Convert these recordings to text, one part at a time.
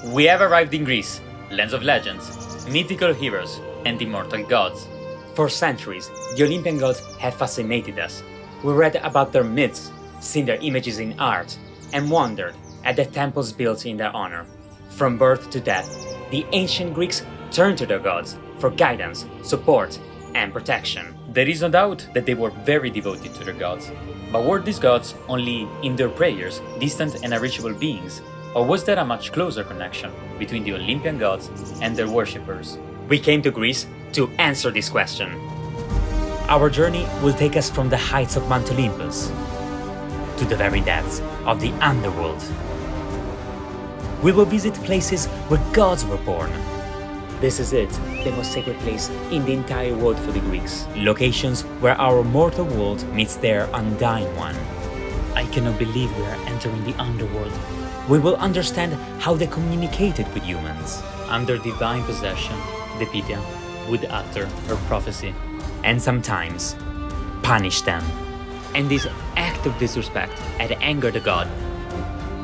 We have arrived in Greece, lands of legends, mythical heroes, and immortal gods. For centuries, the Olympian gods have fascinated us. We read about their myths, seen their images in art, and wondered at the temples built in their honor. From birth to death, the ancient Greeks turned to their gods for guidance, support, and protection. There is no doubt that they were very devoted to their gods. But were these gods only, in their prayers, distant and unreachable beings? Or was there a much closer connection between the Olympian gods and their worshippers? We came to Greece to answer this question. Our journey will take us from the heights of Mount Olympus to the very depths of the Underworld. We will visit places where gods were born. This is it, the most sacred place in the entire world for the Greeks. Locations where our mortal world meets their undying one. I cannot believe we are entering the Underworld. We will understand how they communicated with humans. Under divine possession, the Pythia would utter her prophecy. And sometimes punish them. And this act of disrespect had angered the god.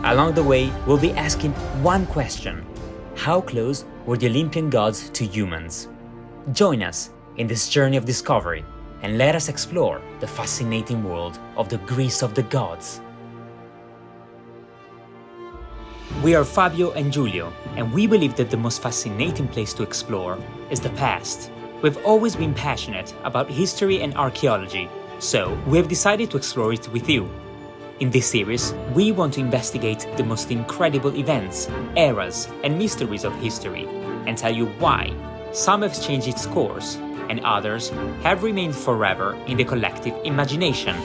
Along the way, we'll be asking one question. How close were the Olympian gods to humans? Join us in this journey of discovery and let us explore the fascinating world of the Greece of the gods. We are Fabio and Giulio, and we believe that the most fascinating place to explore is the past. We've always been passionate about history and archaeology, so we have decided to explore it with you. In this series, we want to investigate the most incredible events, eras, and mysteries of history, and tell you why some have changed its course, and others have remained forever in the collective imagination.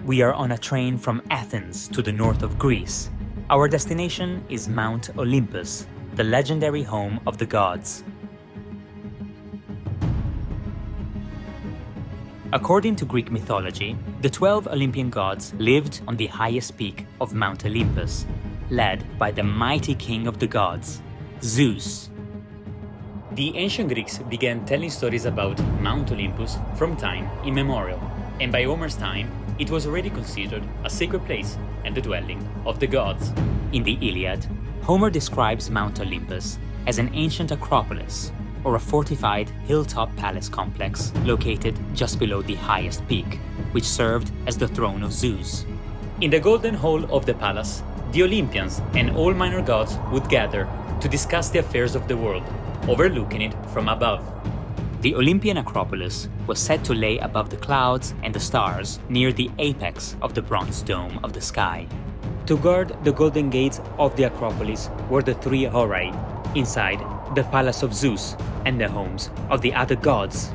We are on a train from Athens to the north of Greece. Our destination is Mount Olympus, the legendary home of the gods. According to Greek mythology, the 12 Olympian gods lived on the highest peak of Mount Olympus, led by the mighty king of the gods, Zeus. The ancient Greeks began telling stories about Mount Olympus from time immemorial, and by Homer's time, it was already considered a sacred place and the dwelling of the gods. In the Iliad, Homer describes Mount Olympus as an ancient acropolis, or a fortified hilltop palace complex located just below the highest peak, which served as the throne of Zeus. In the golden hall of the palace, the Olympians and all minor gods would gather to discuss the affairs of the world, overlooking it from above. The Olympian Acropolis was said to lay above the clouds and the stars near the apex of the bronze dome of the sky. To guard the golden gates of the Acropolis were the three Horae, inside the palace of Zeus and the homes of the other gods.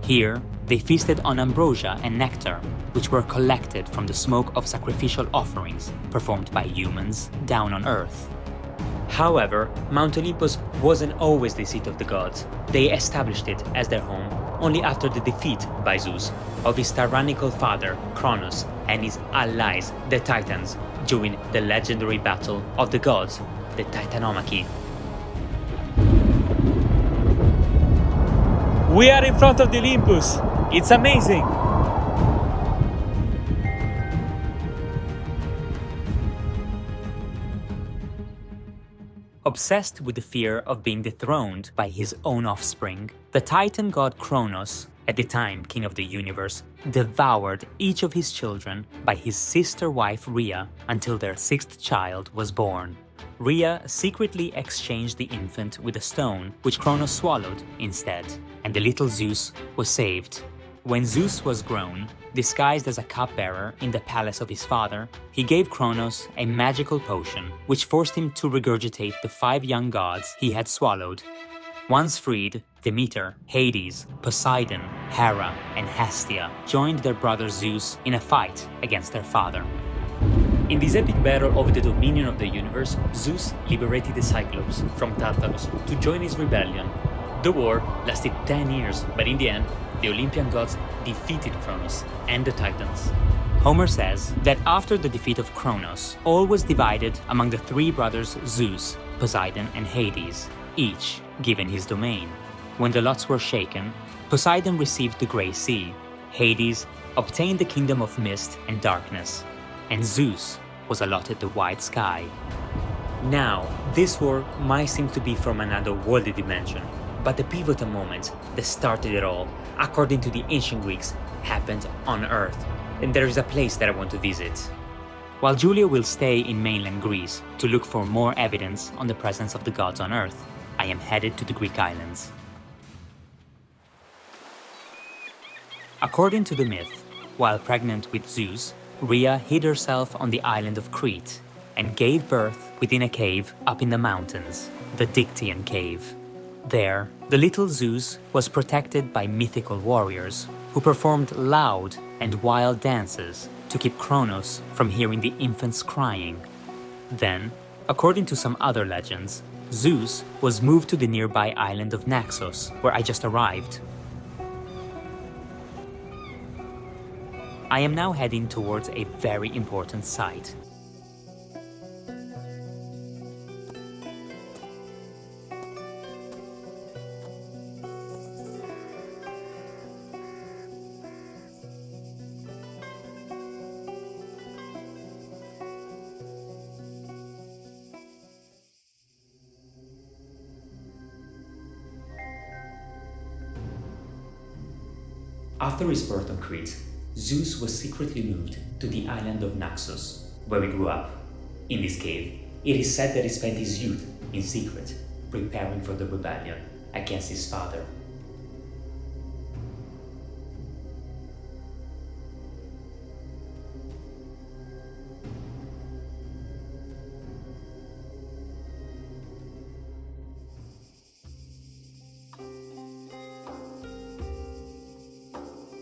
Here, they feasted on ambrosia and nectar, which were collected from the smoke of sacrificial offerings performed by humans down on Earth. However, Mount Olympus wasn't always the seat of the gods. They established it as their home only after the defeat by Zeus of his tyrannical father, Kronos, and his allies, the Titans, during the legendary battle of the gods, the Titanomachy. We are in front of the Olympus! It's amazing! Obsessed with the fear of being dethroned by his own offspring, the Titan god Kronos, at the time king of the universe, devoured each of his children by his sister wife Rhea until their sixth child was born. Rhea secretly exchanged the infant with a stone, which Kronos swallowed instead, and the little Zeus was saved. When Zeus was grown, disguised as a cupbearer in the palace of his father, he gave Kronos a magical potion, which forced him to regurgitate the 5 young gods he had swallowed. Once freed, Demeter, Hades, Poseidon, Hera, and Hestia joined their brother Zeus in a fight against their father. In this epic battle over the dominion of the universe, Zeus liberated the Cyclops from Tartarus to join his rebellion. The war lasted 10 years, but in the end, the Olympian gods defeated Kronos and the Titans. Homer says that after the defeat of Kronos, all was divided among the 3 brothers Zeus, Poseidon, and Hades, each given his domain. When the lots were shaken, Poseidon received the Grey Sea, Hades obtained the kingdom of mist and darkness, and Zeus was allotted the white sky. Now, this war might seem to be from another worldly dimension, but the pivotal moment that started it all, according to the ancient Greeks, happened on Earth, and there is a place that I want to visit. While Giulio will stay in mainland Greece to look for more evidence on the presence of the gods on Earth, I am headed to the Greek islands. According to the myth, while pregnant with Zeus, Rhea hid herself on the island of Crete and gave birth within a cave up in the mountains, the Dictaean cave. There, the little Zeus was protected by mythical warriors who performed loud and wild dances to keep Kronos from hearing the infants crying. Then, according to some other legends, Zeus was moved to the nearby island of Naxos, where I just arrived. I am now heading towards a very important site. After his birth on Crete, Zeus was secretly moved to the island of Naxos, where he grew up. In this cave, it is said that he spent his youth in secret, preparing for the rebellion against his father.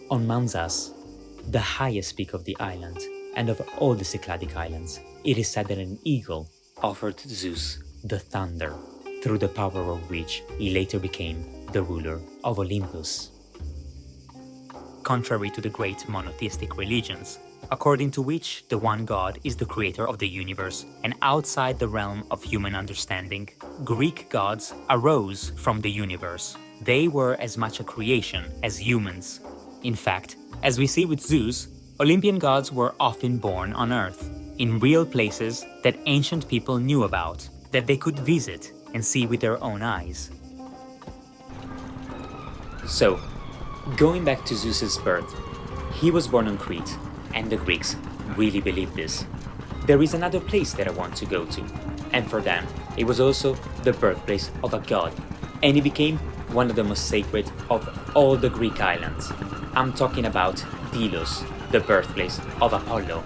On Mount Zas, the highest peak of the island, and of all the Cycladic islands, it is said that an eagle offered Zeus the thunder, through the power of which he later became the ruler of Olympus. Contrary to the great monotheistic religions, according to which the one God is the creator of the universe and outside the realm of human understanding, Greek gods arose from the universe. They were as much a creation as humans. In fact, as we see with Zeus, Olympian gods were often born on Earth, in real places that ancient people knew about, that they could visit and see with their own eyes. So, going back to Zeus's birth, he was born on Crete, and the Greeks really believed this. There is another place that I want to go to, and for them, it was also the birthplace of a god, and it became one of the most sacred of all the Greek islands. I'm talking about Delos, the birthplace of Apollo.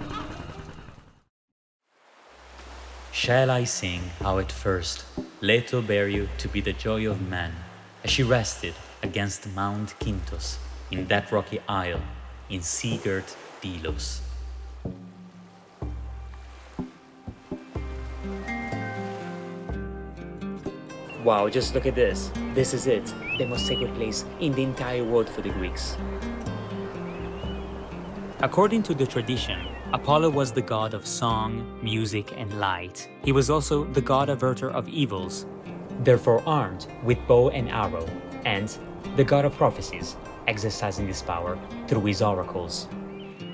Shall I sing how at first Leto bare you to be the joy of man, as she rested against Mount Kintos, in that rocky isle, in sea-girt Delos? Wow, just look at this. This is it, the most sacred place in the entire world for the Greeks. According to the tradition, Apollo was the god of song, music, and light. He was also the god averter of evils, Therefore armed with bow and arrow, and the god of prophecies, exercising this power through his oracles.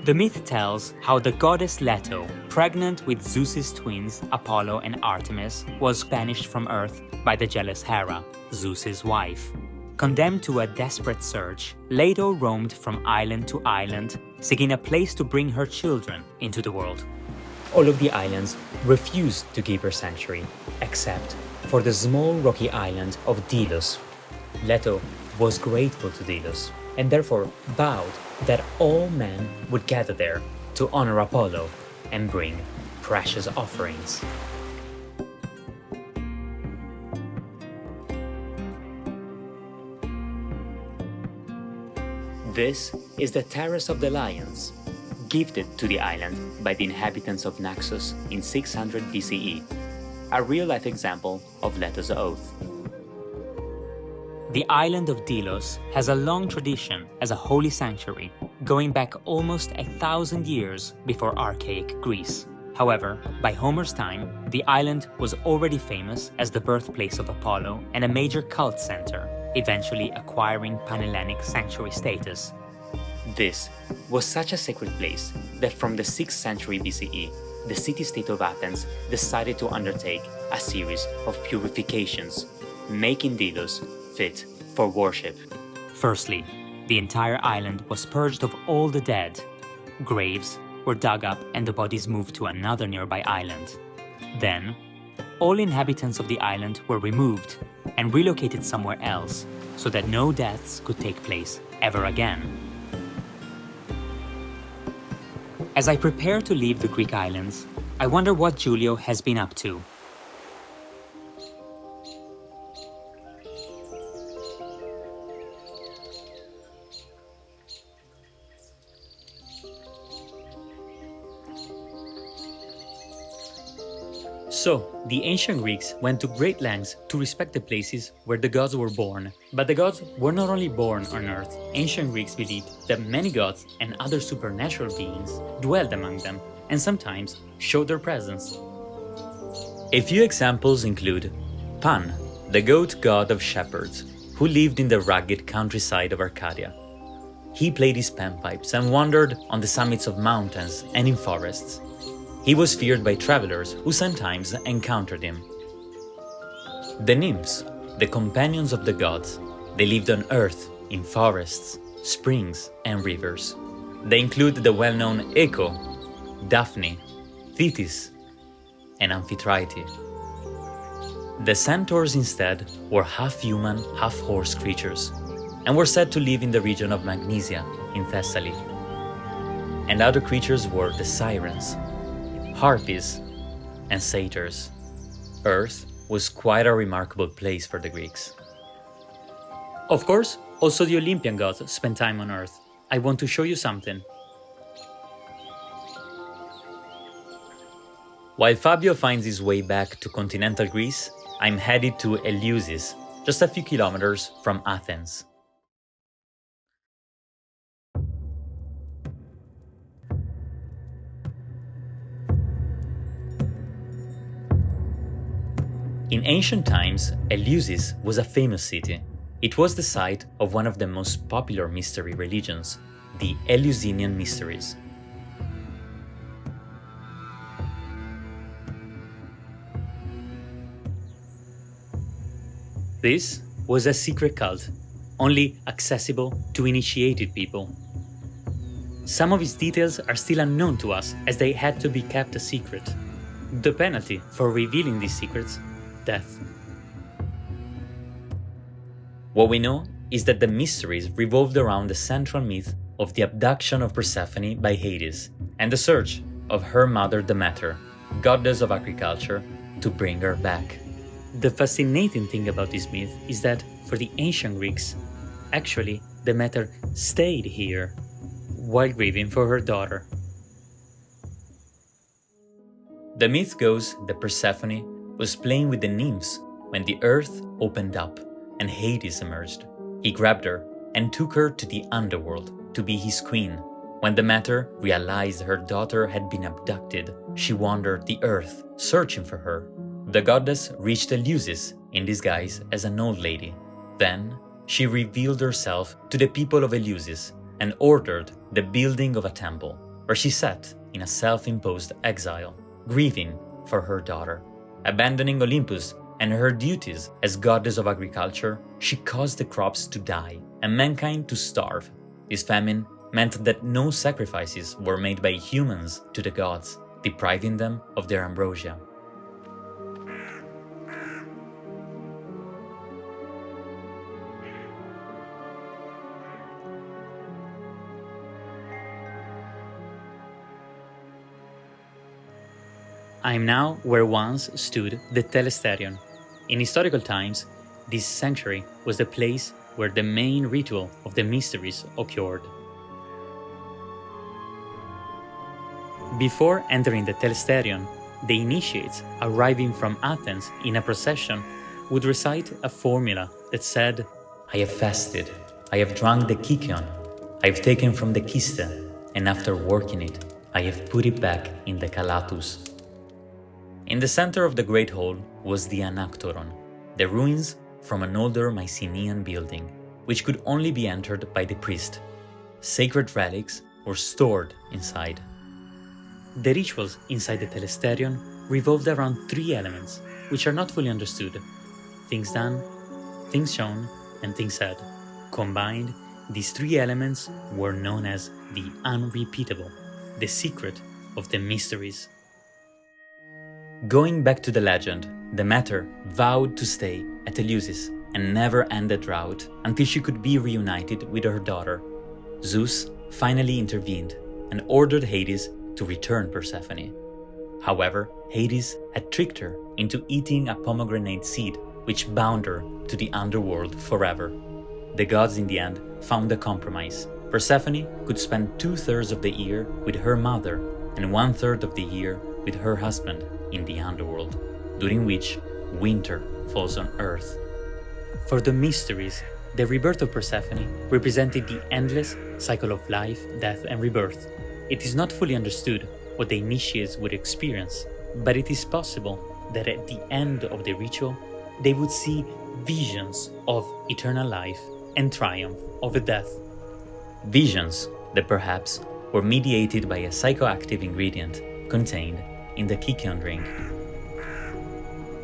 The myth tells how the goddess Leto, pregnant with Zeus's twins Apollo and Artemis, was banished from Earth by the jealous Hera, Zeus's wife. Condemned to a desperate search, Leto roamed from island to island, seeking a place to bring her children into the world. All of the islands refused to give her sanctuary, except for the small rocky island of Delos. Leto was grateful to Delos, and therefore vowed that all men would gather there to honor Apollo and bring precious offerings. This is the Terrace of the Lions, gifted to the island by the inhabitants of Naxos in 600 BCE, a real-life example of Leto's oath. The island of Delos has a long tradition as a holy sanctuary, going back almost 1,000 years before archaic Greece. However, by Homer's time, the island was already famous as the birthplace of Apollo and a major cult center. eventually acquiring Panhellenic sanctuary status. This was such a sacred place that from the 6th century BCE, the city-state of Athens decided to undertake a series of purifications, making Delos fit for worship. Firstly, the entire island was purged of all the dead. Graves were dug up and the bodies moved to another nearby island. Then, all inhabitants of the island were removed and relocated somewhere else so that no deaths could take place ever again. As I prepare to leave the Greek islands, I wonder what Giulio has been up to. So, the ancient Greeks went to great lengths to respect the places where the gods were born. But the gods were not only born on Earth. Ancient Greeks believed that many gods and other supernatural beings dwelled among them and sometimes showed their presence. A few examples include Pan, the goat god of shepherds, who lived in the rugged countryside of Arcadia. He played his panpipes and wandered on the summits of mountains and in forests. He was feared by travelers who sometimes encountered him. The nymphs, the companions of the gods, they lived on earth, in forests, springs, and rivers. They include the well-known Echo, Daphne, Thetis, and Amphitrite. The centaurs instead were half-human, half-horse creatures, and were said to live in the region of Magnesia, in Thessaly. And other creatures were the sirens, harpies, and satyrs. Earth was quite a remarkable place for the Greeks. Of course, also the Olympian gods spent time on Earth. I want to show you something. While Fabio finds his way back to continental Greece, I'm headed to Eleusis, just a few kilometers from Athens. In ancient times, Eleusis was a famous city. It was the site of one of the most popular mystery religions, the Eleusinian Mysteries. This was a secret cult, only accessible to initiated people. Some of its details are still unknown to us as they had to be kept a secret. The penalty for revealing these secrets: death. What we know is that the mysteries revolved around the central myth of the abduction of Persephone by Hades and the search of her mother Demeter, goddess of agriculture, to bring her back. The fascinating thing about this myth is that for the ancient Greeks, actually Demeter stayed here while grieving for her daughter. The myth goes that Persephone was playing with the nymphs when the earth opened up and Hades emerged. He grabbed her and took her to the Underworld to be his queen. When Demeter realized her daughter had been abducted, she wandered the earth searching for her. The goddess reached Eleusis in disguise as an old lady. Then she revealed herself to the people of Eleusis and ordered the building of a temple, where she sat in a self-imposed exile, grieving for her daughter. Abandoning Olympus and her duties as goddess of agriculture, she caused the crops to die and mankind to starve. This famine meant that no sacrifices were made by humans to the gods, depriving them of their ambrosia. I am now where once stood the Telesterion. In historical times, this sanctuary was the place where the main ritual of the mysteries occurred. Before entering the Telesterion, the initiates arriving from Athens in a procession would recite a formula that said, "I have fasted, I have drunk the kykeon, I have taken from the kiste, and after working it, I have put it back in the kalatus." In the center of the Great Hall was the Anaktoron, the ruins from an older Mycenaean building, which could only be entered by the priest. Sacred relics were stored inside. The rituals inside the telesterion revolved around three elements, which are not fully understood: things done, things shown, and things said. Combined, these three elements were known as the unrepeatable, the secret of the mysteries. Going back to the legend, Demeter vowed to stay at Eleusis and never end the drought until she could be reunited with her daughter. Zeus finally intervened and ordered Hades to return Persephone. However, Hades had tricked her into eating a pomegranate seed, which bound her to the underworld forever. The gods in the end found a compromise. Persephone could spend 2/3 of the year with her mother and 1/3 of the year with her husband in the underworld, during which winter falls on Earth. For the mysteries, the rebirth of Persephone represented the endless cycle of life, death, and rebirth. It is not fully understood what the initiates would experience, but it is possible that at the end of the ritual, they would see visions of eternal life and triumph over death. Visions that perhaps were mediated by a psychoactive ingredient contained in the Kykeon drink.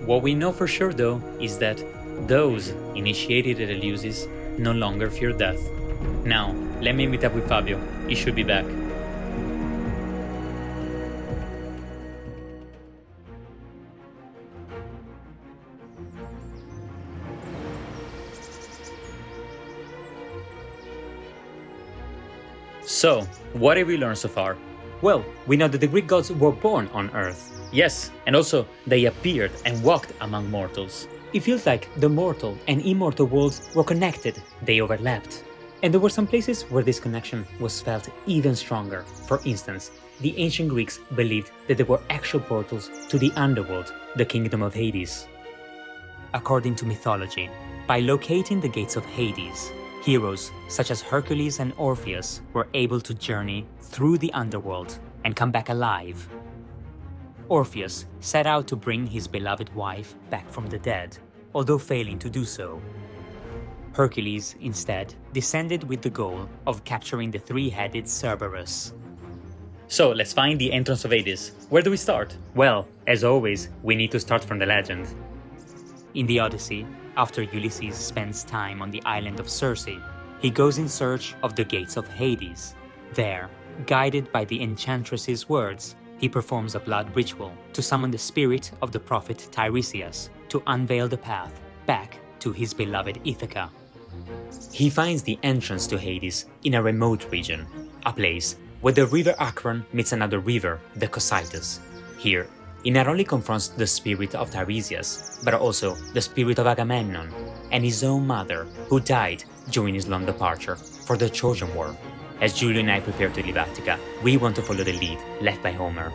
What we know for sure, though, is that those initiated at Eleusis no longer fear death. Now, let me meet up with Fabio. He should be back. So, what have we learned so far? Well, we know that the Greek gods were born on Earth. Yes, and also they appeared and walked among mortals. It feels like the mortal and immortal worlds were connected. They overlapped. And there were some places where this connection was felt even stronger. For instance, the ancient Greeks believed that there were actual portals to the underworld, the kingdom of Hades. According to mythology, by locating the gates of Hades, heroes such as Hercules and Orpheus were able to journey through the underworld and come back alive. Orpheus set out to bring his beloved wife back from the dead, although failing to do so. Hercules, instead, descended with the goal of capturing the three-headed Cerberus. So, let's find the entrance of Hades. Where do we start? Well, as always, we need to start from the legend. In the Odyssey, after Ulysses spends time on the island of Circe, he goes in search of the gates of Hades. There, guided by the enchantress's words, he performs a blood ritual to summon the spirit of the prophet Tiresias to unveil the path back to his beloved Ithaca. He finds the entrance to Hades in a remote region, a place where the river Acheron meets another river, the Cocytus. Here, he not only confronts the spirit of Tiresias, but also the spirit of Agamemnon and his own mother, who died during his long departure for the Trojan War. As Giulio and I prepare to leave Attica, we want to follow the lead left by Homer.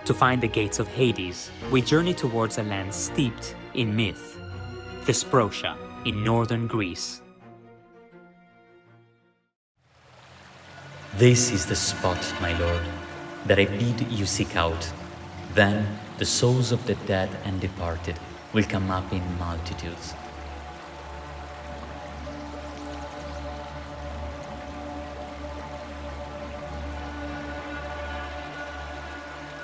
To find the gates of Hades, we journey towards a land steeped in myth, Thesprotia in northern Greece. This is the spot, my lord, that I bid you seek out. Then the souls of the dead and departed will come up in multitudes.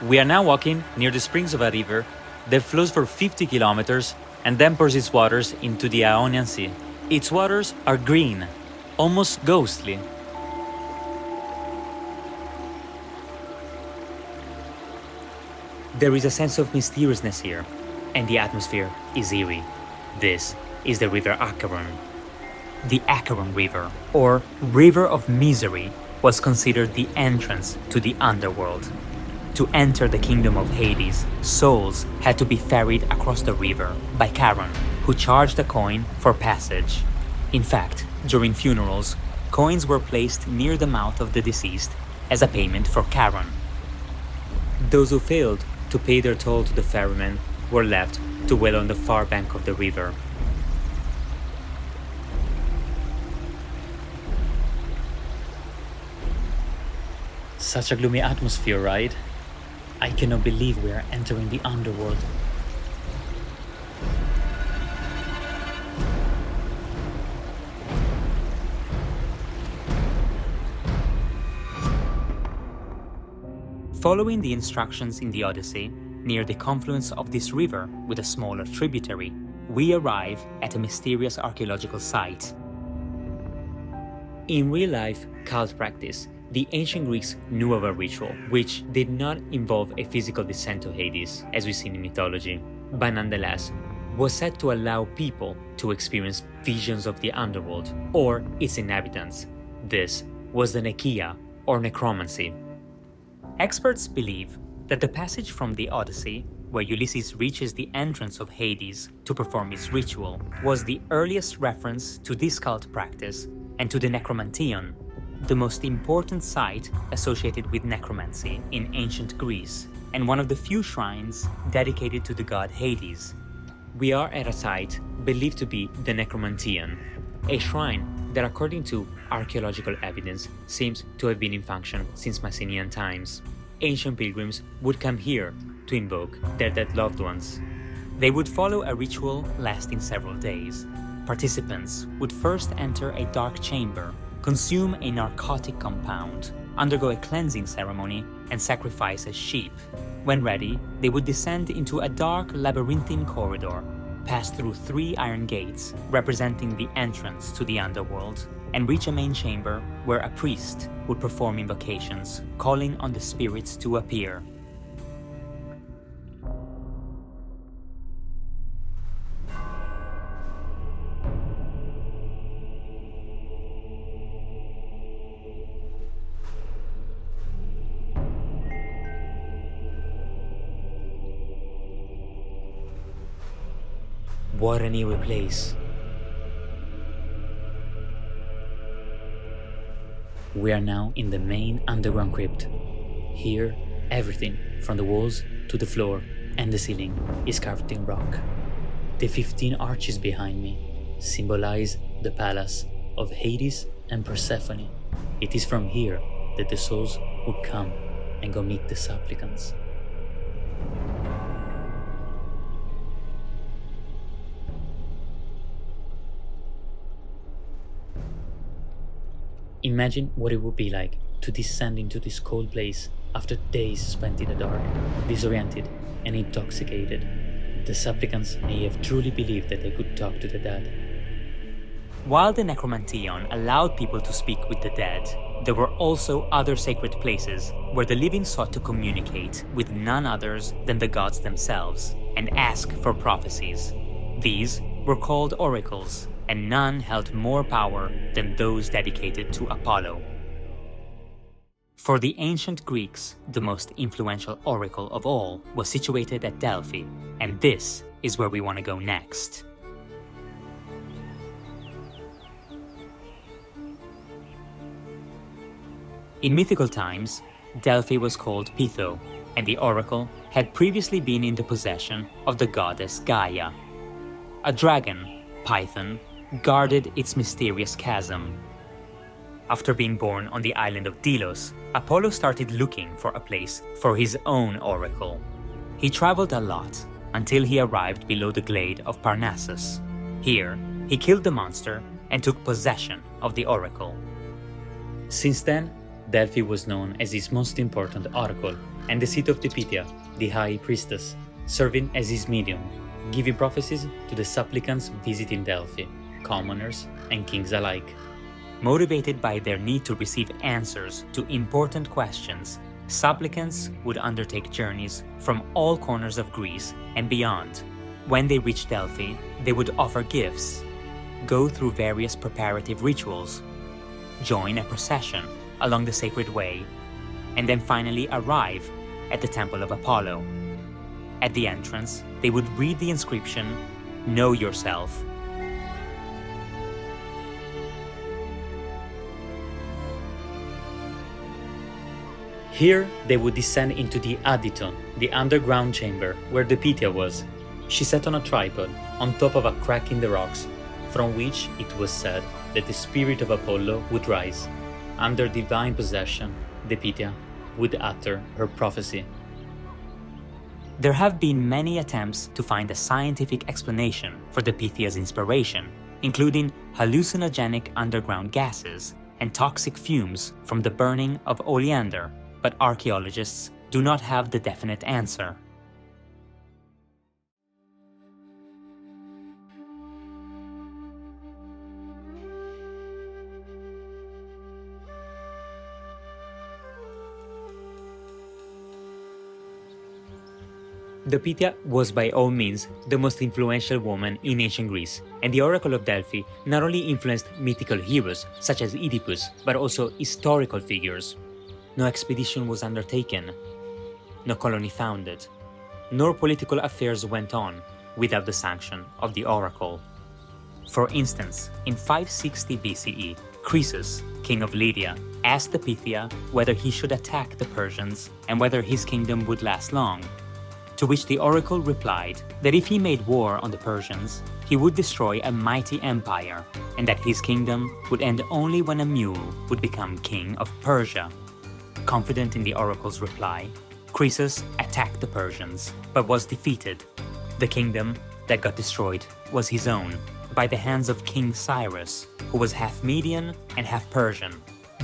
We are now walking near the springs of a river that flows for 50 kilometers and then pours its waters into the Ionian Sea. Its waters are green, almost ghostly. There is a sense of mysteriousness here, and the atmosphere is eerie. This is the river Acheron. The Acheron River, or River of Misery, was considered the entrance to the underworld. To enter the kingdom of Hades, souls had to be ferried across the river by Charon, who charged a coin for passage. In fact, during funerals, coins were placed near the mouth of the deceased as a payment for Charon. Those who failed to pay their toll to the ferryman were left to wail on the far bank of the river. Such a gloomy atmosphere, right? I cannot believe we are entering the underworld. Following the instructions in the Odyssey, near the confluence of this river with a smaller tributary, we arrive at a mysterious archaeological site. In real-life cult practice, the ancient Greeks knew of a ritual which did not involve a physical descent to Hades, as we see in mythology, but nonetheless was said to allow people to experience visions of the underworld or its inhabitants. This was the Nekia, or Necromancy. Experts believe that the passage from the Odyssey, where Ulysses reaches the entrance of Hades to perform his ritual, was the earliest reference to this cult practice and to the Necromanteion, the most important site associated with necromancy in ancient Greece, and one of the few shrines dedicated to the god Hades. We are at a site believed to be the Necromanteion, a shrine that, according to archaeological evidence, seems to have been in function since Mycenaean times. Ancient pilgrims would come here to invoke their dead loved ones. They would follow a ritual lasting several days. Participants would first enter a dark chamber, consume a narcotic compound, undergo a cleansing ceremony, and sacrifice a sheep. When ready, they would descend into a dark labyrinthine corridor, pass through 3 iron gates representing the entrance to the underworld, and reach a main chamber where a priest would perform invocations, calling on the spirits to appear. What an eerie place. We are now in the main underground crypt. Here, everything, from the walls to the floor and the ceiling, is carved in rock. The 15 arches behind me symbolize the palace of Hades and Persephone. It is from here that the souls would come and go meet the supplicants. Imagine what it would be like to descend into this cold place after days spent in the dark, disoriented and intoxicated. The supplicants may have truly believed that they could talk to the dead. While the Necromanteion allowed people to speak with the dead, there were also other sacred places where the living sought to communicate with none others than the gods themselves and ask for prophecies. These were called oracles, and none held more power than those dedicated to Apollo. For the ancient Greeks, the most influential oracle of all was situated at Delphi, and this is where we want to go next. In mythical times, Delphi was called Pytho, and the oracle had previously been in the possession of the goddess Gaia. A dragon, Python, guarded its mysterious chasm. After being born on the island of Delos, Apollo started looking for a place for his own oracle. He traveled a lot until he arrived below the glade of Parnassus. Here, he killed the monster and took possession of the oracle. Since then, Delphi was known as his most important oracle and the seat of the Pythia, the high priestess, serving as his medium, giving prophecies to the supplicants visiting Delphi, commoners and kings alike. Motivated by their need to receive answers to important questions, supplicants would undertake journeys from all corners of Greece and beyond. When they reached Delphi, they would offer gifts, go through various preparative rituals, join a procession along the sacred way, and then finally arrive at the Temple of Apollo. At the entrance, they would read the inscription, "Know yourself." Here, they would descend into the Aditon, the underground chamber where the Pythia was. She sat on a tripod on top of a crack in the rocks, from which it was said that the spirit of Apollo would rise. Under divine possession, the Pythia would utter her prophecy. There have been many attempts to find a scientific explanation for the Pythia's inspiration, including hallucinogenic underground gases and toxic fumes from the burning of oleander, but archaeologists do not have the definite answer. The Pythia was by all means the most influential woman in ancient Greece, and the Oracle of Delphi not only influenced mythical heroes such as Oedipus, but also historical figures. No expedition was undertaken, no colony founded, nor political affairs went on without the sanction of the Oracle. For instance, in 560 BCE, Croesus, king of Lydia, asked the Pythia whether he should attack the Persians and whether his kingdom would last long. To which the oracle replied that if he made war on the Persians, he would destroy a mighty empire, and that his kingdom would end only when a mule would become king of Persia. Confident in the oracle's reply, Croesus attacked the Persians, but was defeated. The kingdom that got destroyed was his own, by the hands of King Cyrus, who was half Median and half Persian,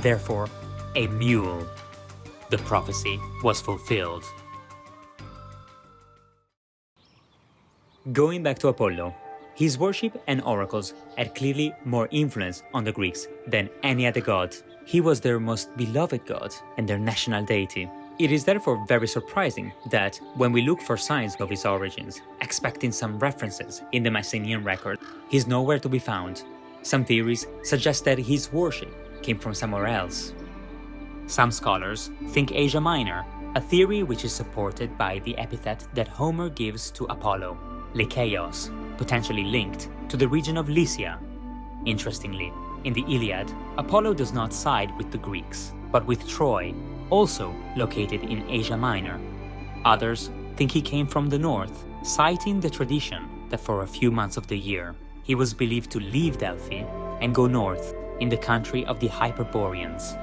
therefore a mule. The prophecy was fulfilled. Going back to Apollo, his worship and oracles had clearly more influence on the Greeks than any other god. He was their most beloved god and their national deity. It is therefore very surprising that, when we look for signs of his origins, expecting some references in the Mycenaean record, he's nowhere to be found. Some theories suggest that his worship came from somewhere else. Some scholars think Asia Minor, a theory which is supported by the epithet that Homer gives to Apollo, Lycaeos, potentially linked to the region of Lycia. Interestingly, in the Iliad, Apollo does not side with the Greeks, but with Troy, also located in Asia Minor. Others think he came from the north, citing the tradition that for a few months of the year, he was believed to leave Delphi and go north in the country of the Hyperboreans.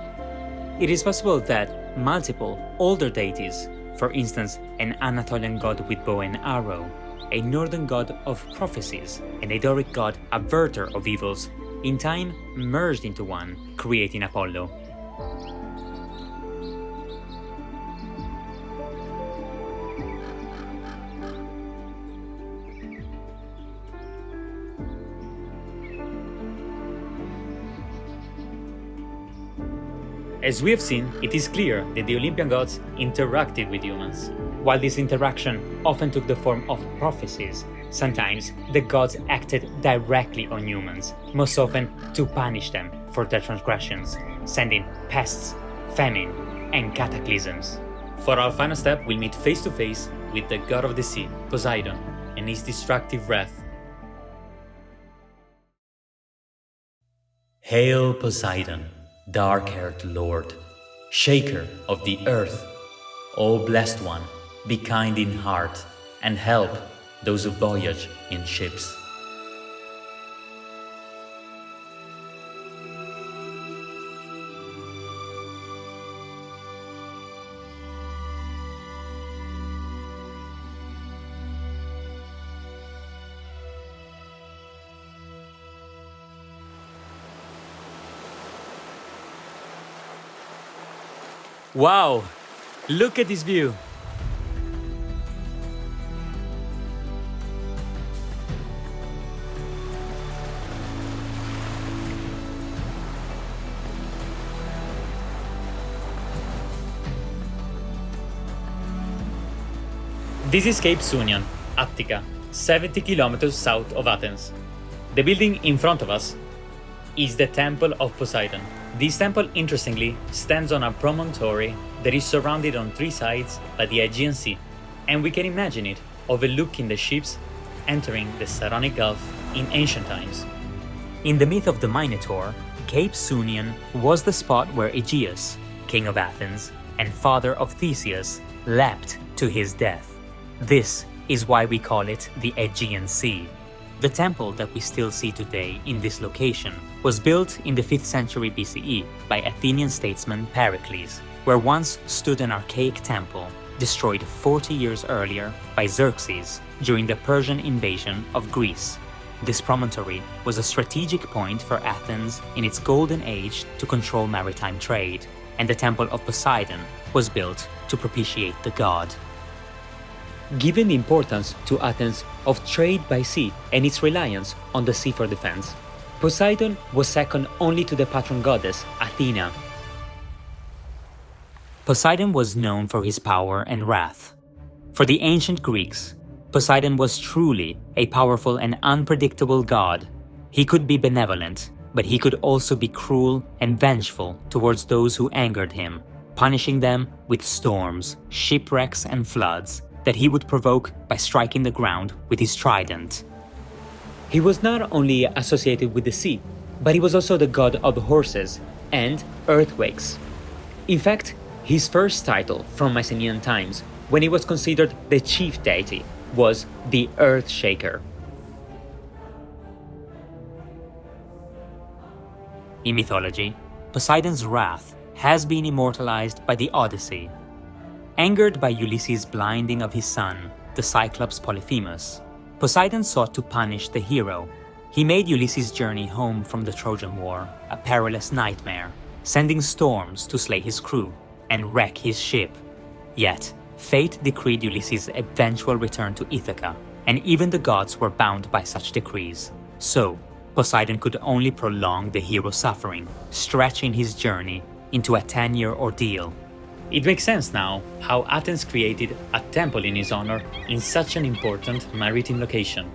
It is possible that multiple older deities, for instance an Anatolian god with bow and arrow, a northern god of prophecies, and a Doric god averter of evils, in time merged into one, creating Apollo. As we have seen, it is clear that the Olympian gods interacted with humans. While this interaction often took the form of prophecies, sometimes the gods acted directly on humans, most often to punish them for their transgressions, sending pests, famine, and cataclysms. For our final step, we'll meet face to face with the god of the sea, Poseidon, and his destructive wrath. Hail Poseidon, dark-haired lord, shaker of the earth. O blessed one, be kind in heart and help those who voyage in ships. Wow! Look at this view! This is Cape Sounion, Attica, 70 kilometers south of Athens. The building in front of us is the Temple of Poseidon. This temple, interestingly, stands on a promontory that is surrounded on three sides by the Aegean Sea, and we can imagine it overlooking the ships entering the Saronic Gulf in ancient times. In the myth of the Minotaur, Cape Sounion was the spot where Aegeus, king of Athens and father of Theseus, leapt to his death. This is why we call it the Aegean Sea. The temple that we still see today in this location was built in the 5th century BCE by Athenian statesman Pericles, where once stood an archaic temple destroyed 40 years earlier by Xerxes during the Persian invasion of Greece. This promontory was a strategic point for Athens in its golden age to control maritime trade, and the temple of Poseidon was built to propitiate the god. Given the importance to Athens of trade by sea and its reliance on the sea for defense, Poseidon was second only to the patron goddess Athena. Poseidon was known for his power and wrath. For the ancient Greeks, Poseidon was truly a powerful and unpredictable god. He could be benevolent, but he could also be cruel and vengeful towards those who angered him, punishing them with storms, shipwrecks, and floods that he would provoke by striking the ground with his trident. He was not only associated with the sea, but he was also the god of horses and earthquakes. In fact, his first title from Mycenaean times, when he was considered the chief deity, was the Earth Shaker. In mythology, Poseidon's wrath has been immortalized by the Odyssey. Angered by Ulysses' blinding of his son, the Cyclops Polyphemus, Poseidon sought to punish the hero. He made Ulysses' journey home from the Trojan War a perilous nightmare, sending storms to slay his crew and wreck his ship. Yet, fate decreed Ulysses' eventual return to Ithaca, and even the gods were bound by such decrees. So, Poseidon could only prolong the hero's suffering, stretching his journey into a 10-year ordeal. It makes sense now how Athens created a temple in his honor in such an important maritime location.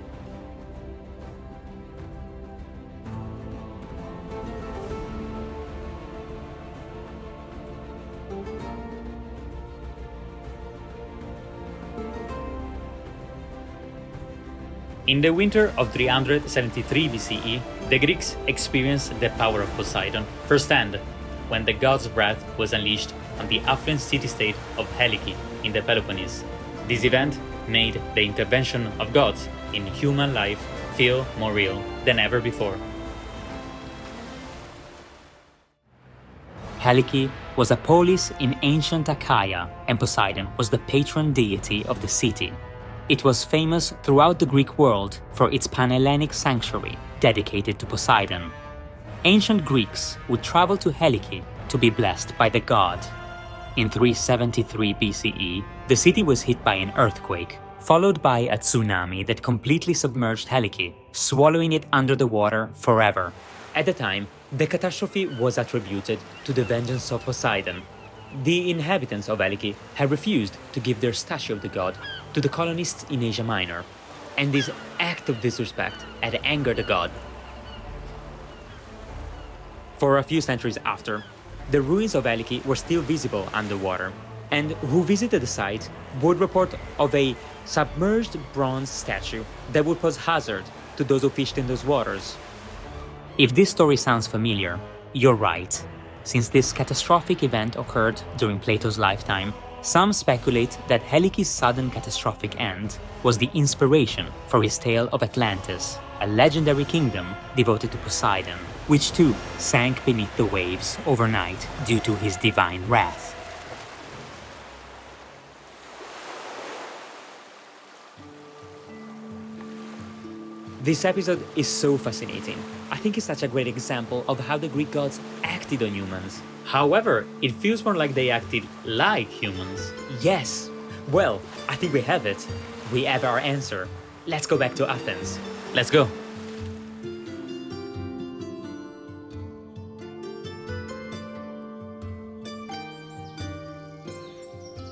In the winter of 373 BCE, the Greeks experienced the power of Poseidon firsthand when the god's wrath was unleashed on the affluent city-state of Helike in the Peloponnese. This event made the intervention of gods in human life feel more real than ever before. Helike was a polis in ancient Achaia, and Poseidon was the patron deity of the city. It was famous throughout the Greek world for its Pan-Hellenic sanctuary dedicated to Poseidon. Ancient Greeks would travel to Helike to be blessed by the god. In 373 BCE, the city was hit by an earthquake, followed by a tsunami that completely submerged Helike, swallowing it under the water forever. At the time, the catastrophe was attributed to the vengeance of Poseidon. The inhabitants of Helike had refused to give their statue of the god to the colonists in Asia Minor, and this act of disrespect had angered the god. For a few centuries after, the ruins of Helike were still visible underwater, and who visited the site would report of a submerged bronze statue that would pose hazard to those who fished in those waters. If this story sounds familiar, you're right. Since this catastrophic event occurred during Plato's lifetime, some speculate that Helike's sudden catastrophic end was the inspiration for his tale of Atlantis, a legendary kingdom devoted to Poseidon, which too sank beneath the waves overnight due to his divine wrath. This episode is so fascinating. I think it's such a great example of how the Greek gods acted on humans. However, it feels more like they acted like humans. Yes. Well, I think we have it. We have our answer. Let's go back to Athens. Let's go.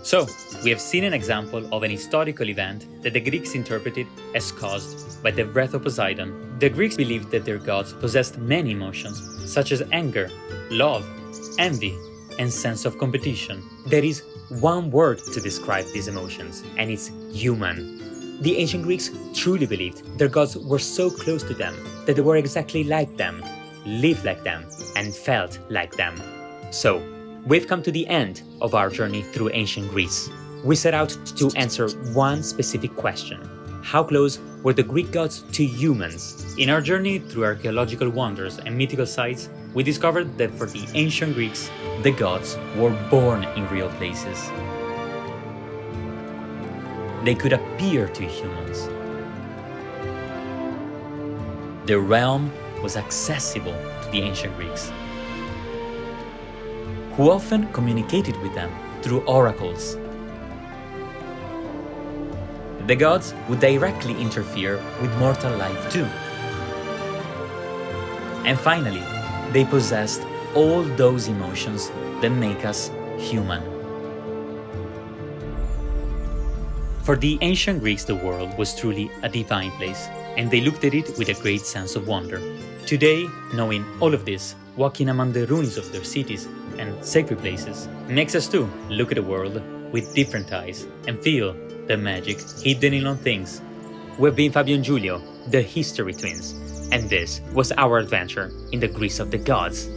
So, we have seen an example of an historical event that the Greeks interpreted as caused by the wrath of Poseidon. The Greeks believed that their gods possessed many emotions, such as anger, love, envy, and sense of competition. There is one word to describe these emotions, and it's human. The ancient Greeks truly believed their gods were so close to them that they were exactly like them, lived like them, and felt like them. So, we've come to the end of our journey through ancient Greece. We set out to answer one specific question. How close were the Greek gods to humans? In our journey through archaeological wonders and mythical sites, we discovered that for the ancient Greeks, the gods were born in real places. They could appear to humans. Their realm was accessible to the ancient Greeks. who often communicated with them through oracles. The gods would directly interfere with mortal life too. And finally, they possessed all those emotions that make us human. For the ancient Greeks, the world was truly a divine place, and they looked at it with a great sense of wonder. Today, knowing all of this, walking among the ruins of their cities and sacred places, makes us too look at the world with different eyes and feel the magic hidden in all things. We've been Fabio and Giulio, the History Twins, and this was our adventure in the Greece of the gods.